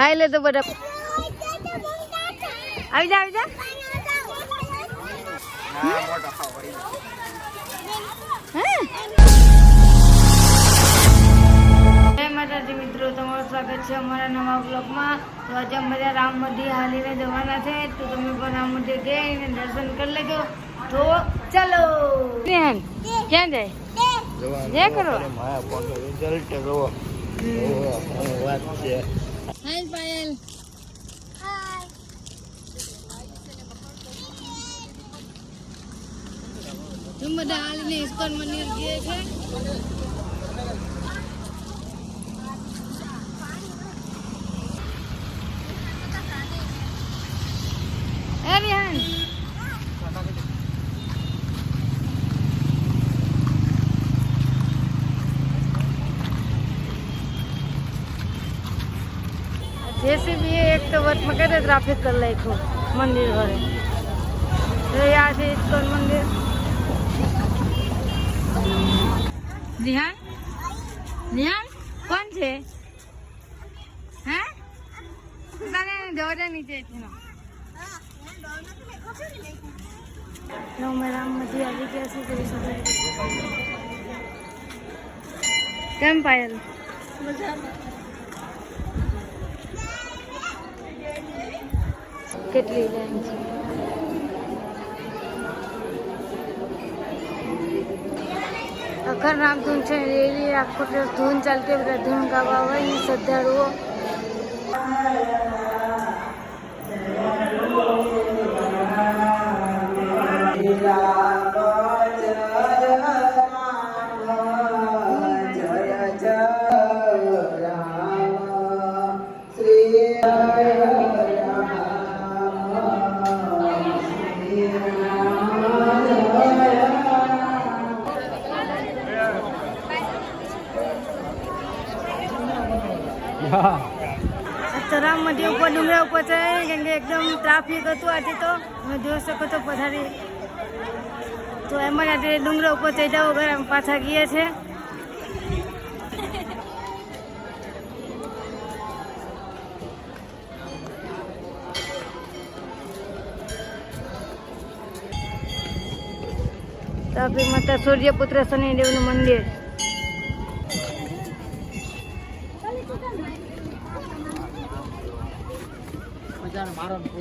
ખાઈ લે તો બધા આવી જા માતાજી મિત્રો, તમારું સ્વાગત છે અમારા નવા બ્લોગમાં। તો આજે અમે બધા રામ મંદિર હાલીને જવાના છે, તો તમે પણ રામ મંદિર જઈને દર્શન કરી લેજો। તો ચાલો ક્યાં જાય જે કરો રિઝલ્ટ જોવો વાત છે। હાય પાયલ, तुम બધા હાલીને ઇસ્કોન મંદિર ગયે છે। Arian, जैसे भी एक तो वर्ष में कहते ट्रैफिक कर लाई को मंदिर भरे तो यहाँ से इस्कॉन मंदिर। रिहान रिहान कौन छे हैं ताने दौड़ा नीचे थी ना नो मेरा मजी अभी कैसे कर सकते केम पायल કેટલી લાઈન છે। અખર રામધૂન છે રેલી આખો દિવસ ધૂન ચાલતી, બધા ધૂન ગાવા હોય ને શ્રદ્ધાળુઓ। તો રામ મંદિર ઉપર ડુંગરા ઉપર છે, કેમ કે એકદમ ટ્રાફિક હતું આજે, તો તમે જોઈ શકો છો પથારી। તો એમાં આજે ડુંગરા ઉપર ચડ્યા વગર આમ પાછા ગયા છે। તાપી માતા સૂર્યપુત્ર શનિદેવનું મંદિર।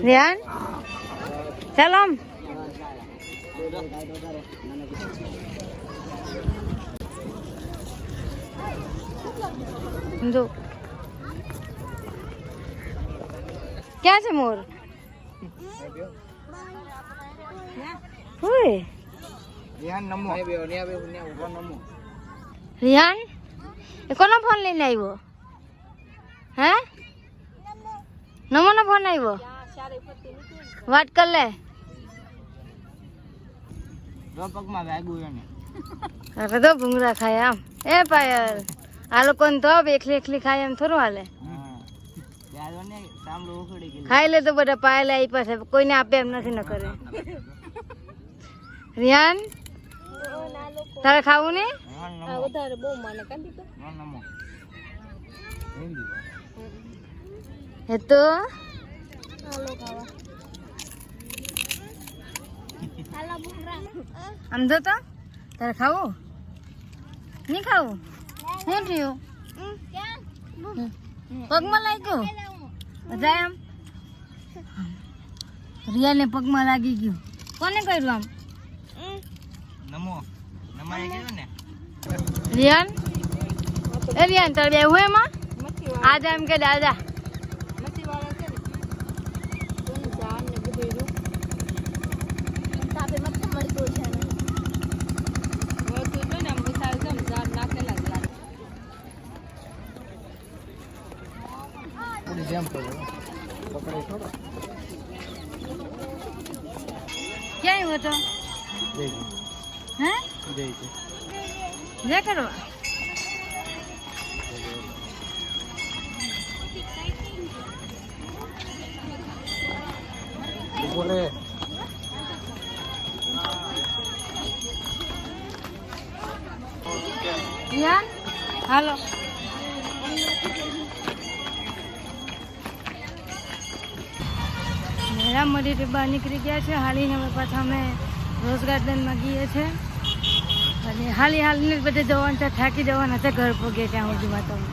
ध्यान चलो जो क्या છે મોર ઓય રિહાન નમો ને બે ઉપર નમો। રિહાન એ કોનો ફોન લઈને આવ્યો હે નમો નો ફોન આવ્યો વાત કર લે પગમાં વાગ્યું એને અરે તો ભૂંગળા ખાય આમ એ પાયલ આ લોકોને તો એકલી એકલી ખાય એમ થોડું હાલે। ખાઈ લે તો બધા પાયલ આવી પાસે કોઈને આપે એમ નથી ન કરે। રિયાન તારે ખાવું ને એ તો આમ જો તો તારે ખાવું નહીં ખાવું શું થયું પગમાં લાગ્યું જાય આમ રિયાને પગમાં લાગી ગયું કોને કર્યું આમ નમો નમાય ગયો ને રિયાન એ રિયાન તારે બે હું એમાં આજે એમ કે દાદા क्या हुआ तो हैं जय करो बोले यार हेलो રામ મંદિરથી બહાર નીકળી ગયા છે. હાલીને અમે પાછા અમે રોઝ ગાર્ડનમાં ગઈએ છીએ અને હાલીને બધે જવાનું છે, થાકી જવાના છે ઘર પગે ત્યાં સુધીમાં તમે.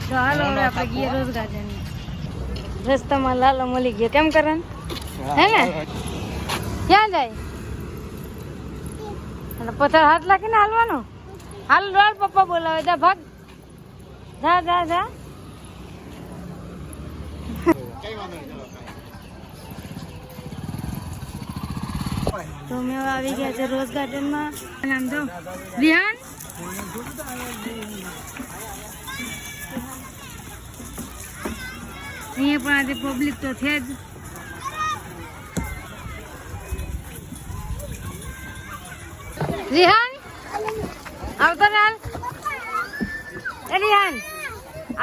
તો હાલો હવે આપણે ગઈએ રોઝ ગાર્ડન. રસ્તામાં લાલો મળી ગયો. કેમ કરણ હે ને ક્યાં જાય? અને પથ્થર હાથ લાગીને હાલવાનું. હાલ રોડ પપ્પા બોલાવે. જા ભાગ, જા જા જા. તો અમે હવે આવી ગયા છે રોઝ ગાર્ડનમાં. નામ જો રિહાન. અહીંયા પણ આજે પબ્લિક તો છે જ. રિહાન આવતો ને હાલ. એ રિહાન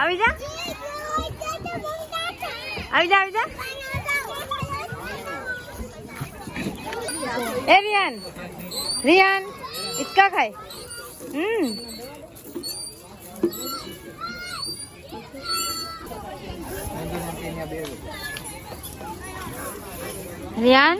આવી જા, આવી જા, આવી જા. ए रियान, रियान इसका खाए. रियान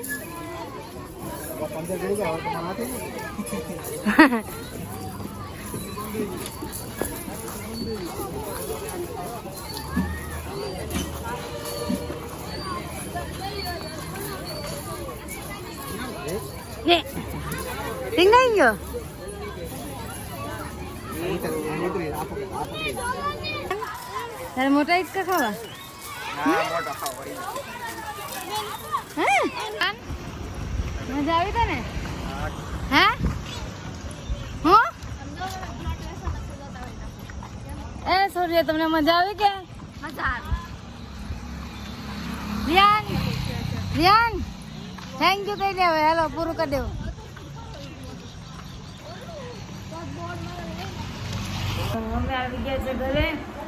ये tinggalin nyo. Dari motor itu kawa? Hah? Manja આવી તને? હે? હું? એ સોરી, તમને મજા આવી કે? મજા આવી. રિયાન, રિયાન થેન્ક યુ કહી દે હવે. હેલો પૂરું કરી દેવું. અમે આવી ગયા છે ઘરે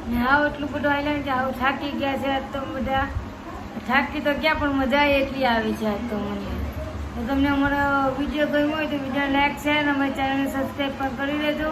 ને. હાવ એટલું બધું આઈલેન્ડ છે, હાવ થાકી ગયા છે આજ તો બધા. થાકી તો ગયા પણ મજા એટલી આવી છે આજ તો મને. તો તમને અમારો વિડીયો ગમ્યો હોય તો વિડીયો લાઈક શેર અને અમારી ચેનલને સબસ્ક્રાઈબ પણ કરી દેજો.